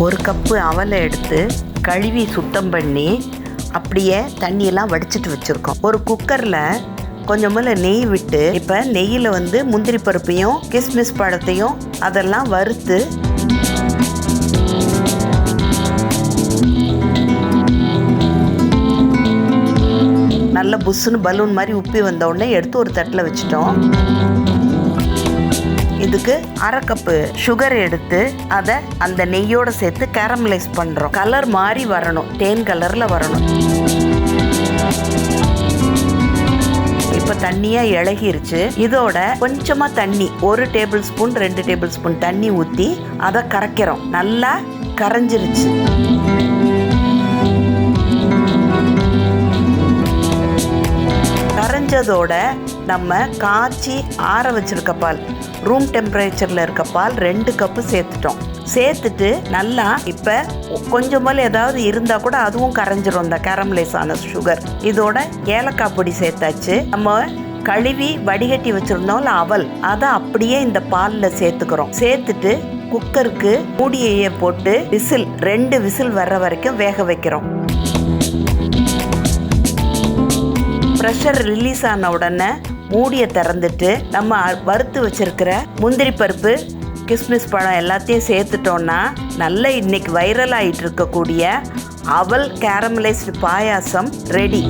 ஒரு கப்பு அவலை எடுத்து கழுவி சுத்தம் பண்ணி அப்படியே தண்ணியெல்லாம் வடிச்சிட்டு வச்சுருக்கோம். ஒரு குக்கரில் கொஞ்சம் நெய் விட்டு இப்போ நெய்யில் முந்திரி பருப்பையும் கிஸ்மிஸ் பழத்தையும் அதெல்லாம் வறுத்து நல்ல புஷ்ஷுன்னு பலூன் மாதிரி உப்பி வந்த உடனே எடுத்து ஒரு தட்டில் வச்சுட்டோம். இதுக்கு அரை கப்பு சுகர் எடுத்து அதை அந்த நெய்யோடு சேர்த்து கேரமலைஸ் பண்ணுறோம். கலர் மாதிரி வரணும், தேன் கலரில் வரணும். இப்போ தண்ணியாக இளகிருச்சு. இதோட கொஞ்சமாக தண்ணி, 1 டேபிள் ஸ்பூன் 2 டேபிள் ஸ்பூன் தண்ணி ஊற்றி அதை கரைக்கிறோம். நல்லா கரைஞ்சிருச்சு. கரைஞ்சதோட நம்ம காய்ச்சி ஆற வச்சிருக்க பால், ரூம் டெம்பரேச்சரில் இருக்க பால் 2 கப்பு சேர்த்துட்டோம். சேர்த்துட்டு நல்லா இப்போ கொஞ்சம் போல் ஏதாவது இருந்தால் கூட அதுவும் கரைஞ்சிரும், இந்த கேரமலைஸ் ஆன சுகர். இதோட ஏலக்காய் பொடி சேர்த்தாச்சு. நம்ம கழுவி வடிகட்டி வச்சுருந்தோம்ல அவல், அதை அப்படியே இந்த பாலில் சேர்த்துக்கிறோம். சேர்த்துட்டு குக்கருக்கு மூடியை போட்டு 2 விசில் வர்ற வரைக்கும் வேக வைக்கிறோம். ப்ரெஷர் ரிலீஸ் ஆன உடனே மூடியை திறந்துட்டு நம்ம வறுத்து வச்சிருக்கிற முந்திரி பருப்பு கிஸ்மிஸ் பழம் எல்லாத்தையும் சேர்த்துட்டோன்னா நல்ல இன்னைக்கு வைரல் ஆகிட்டு இருக்கக்கூடிய அவல் கேரமலைஸ்டு பாயாசம் ரெடி.